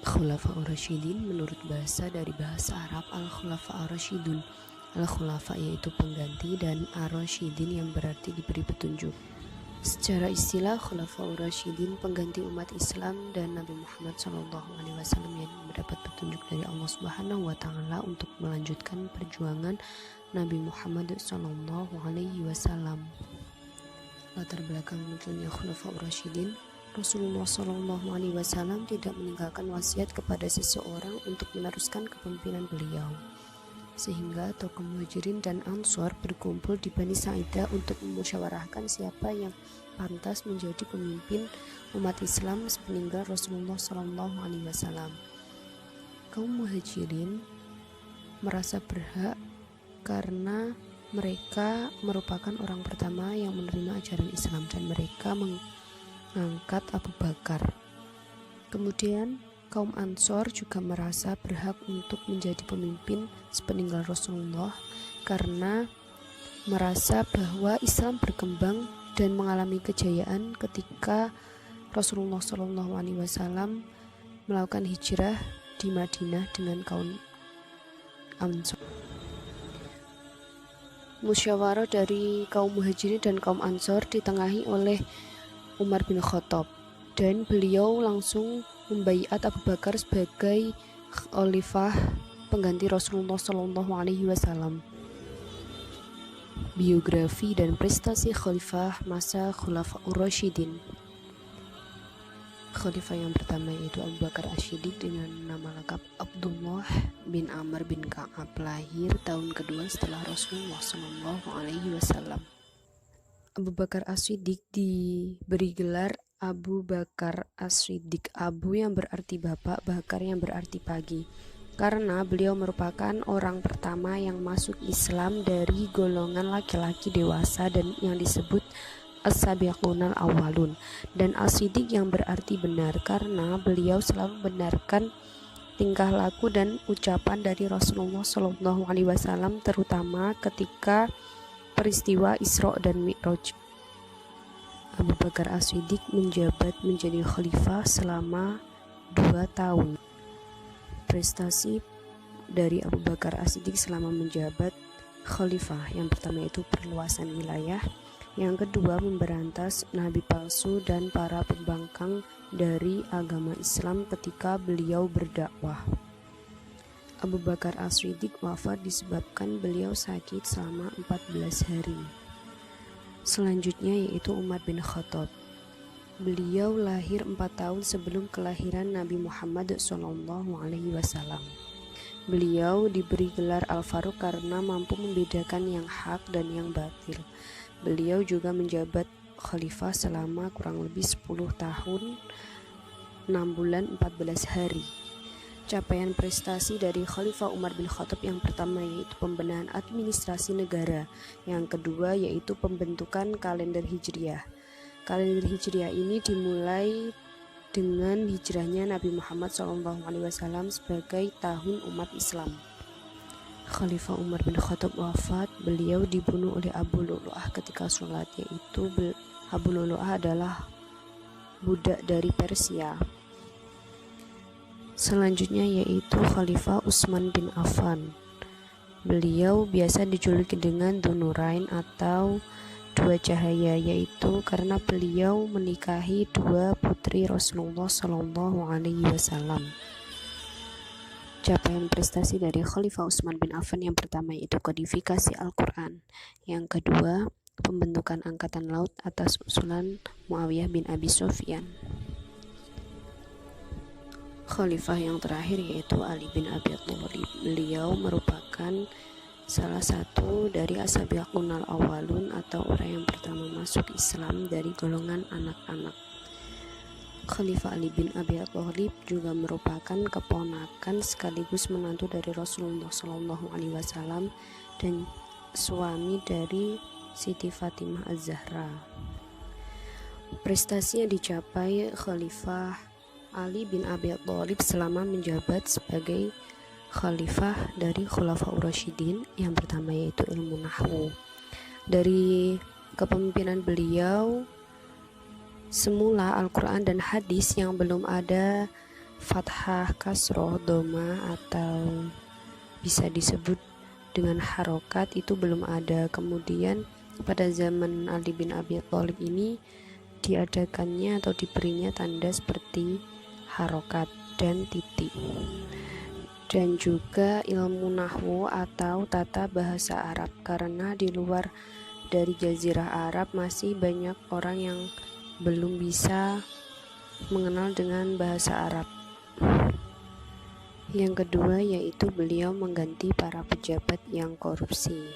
Khulafa'ur Rasyidin menurut bahasa dari bahasa Arab al-Khulafa'ur Rasyidun. Al-Khulafa yaitu pengganti dan Ar-Rasyidin yang berarti diberi petunjuk. Secara istilah Khulafa'ur Rasyidin pengganti umat Islam dan Nabi Muhammad SAW yang mendapat petunjuk dari Allah Subhanahu wa taala untuk melanjutkan perjuangan Nabi Muhammad SAW. Latar belakang munculnya Khulafa'ur Rasyidin, Rasulullah SAW tidak meninggalkan wasiat kepada seseorang untuk meneruskan kepemimpinan beliau, sehingga tokoh Muhajirin dan Ansor berkumpul di Bani Sa'idah untuk memusyawarahkan siapa yang pantas menjadi pemimpin umat Islam sepeninggal Rasulullah SAW. Kaum Muhajirin merasa berhak karena mereka merupakan orang pertama yang menerima ajaran Islam dan mereka mengangkat Abu Bakar. Kemudian kaum Ansor juga merasa berhak untuk menjadi pemimpin sepeninggal Rasulullah karena merasa bahwa Islam berkembang dan mengalami kejayaan ketika Rasulullah SAW melakukan hijrah di Madinah dengan kaum Ansor. Musyawarah dari kaum Muhajirin dan kaum Ansor ditengahi oleh Umar bin Khattab, dan beliau langsung membaiat Abu Bakar sebagai khalifah pengganti Rasulullah SAW. Biografi dan prestasi khalifah masa Khulafaur Rasyidin. Khalifah yang pertama yaitu Abu Bakar As-Siddiq dengan nama lengkap Abdullah bin Amr bin Ka'ab, lahir tahun kedua setelah Rasulullah SAW. Abu Bakar As-Siddiq diberi gelar Abu Bakar As-Siddiq, Abu yang berarti bapak, Bakar yang berarti pagi, karena beliau merupakan orang pertama yang masuk Islam dari golongan laki-laki dewasa dan yang disebut As-Sabiqunal Awwalun, dan As-Siddiq yang berarti benar karena beliau selalu membenarkan tingkah laku dan ucapan dari Rasulullah SAW, terutama ketika peristiwa Isra dan Mi'raj. Abu Bakar As-Siddiq menjabat menjadi khalifah selama 2 tahun. Prestasi dari Abu Bakar As-Siddiq selama menjabat khalifah, yang pertama itu perluasan wilayah, yang kedua memberantas nabi palsu dan para pembangkang dari agama Islam ketika beliau berdakwah. Abu Bakar As-Siddiq wafat disebabkan beliau sakit selama 14 hari. Selanjutnya yaitu Umar bin Khattab. Beliau lahir 4 tahun sebelum kelahiran Nabi Muhammad SAW. Beliau diberi gelar Al-Faruq karena mampu membedakan yang hak dan yang batil. Beliau juga menjabat khalifah selama kurang lebih 10 tahun, 6 bulan, 14 hari. Capaian prestasi dari Khalifah Umar bin Khattab yang pertama yaitu pembenahan administrasi negara, yang kedua yaitu pembentukan kalender Hijriah. Kalender Hijriah ini dimulai dengan hijrahnya Nabi Muhammad SAW sebagai tahun umat Islam. Khalifah Umar bin Khattab wafat, beliau dibunuh oleh Abu Lu'lu'ah ketika sholat, yaitu Abu Lu'lu'ah adalah budak dari Persia. Selanjutnya yaitu Khalifah Utsman bin Affan. Beliau biasa dijuluki dengan Dzunurain atau dua cahaya, yaitu karena beliau menikahi 2 putri Rasulullah SAW. Capaian prestasi dari Khalifah Utsman bin Affan yang pertama yaitu kodifikasi Al-Quran, yang kedua pembentukan angkatan laut atas usulan Muawiyah bin Abi Sufyan. Khalifah yang terakhir yaitu Ali bin Abi Thalib. Beliau merupakan salah satu dari As-Sabiqunal Awwalun atau orang yang pertama masuk Islam dari golongan anak-anak. Khalifah Ali bin Abi Thalib juga merupakan keponakan sekaligus menantu dari Rasulullah SAW dan suami dari Siti Fatimah Az-Zahra. Prestasi yang dicapai Khalifah Ali bin Abi Thalib selama menjabat sebagai khalifah dari Khulafaur Rasyidin, yang pertama yaitu ilmu nahwu. Dari kepemimpinan beliau, semula Al-Quran dan hadis yang belum ada fathah, kasroh, doma, atau bisa disebut dengan harokat itu belum ada. Kemudian pada zaman Ali bin Abi Thalib ini diadakannya atau diberinya tanda seperti harokat dan titik. Dan juga ilmu nahwu atau tata bahasa Arab, karena di luar dari Jazirah Arab masih banyak orang yang belum bisa mengenal dengan bahasa Arab. Yang kedua yaitu beliau mengganti para pejabat yang korupsi.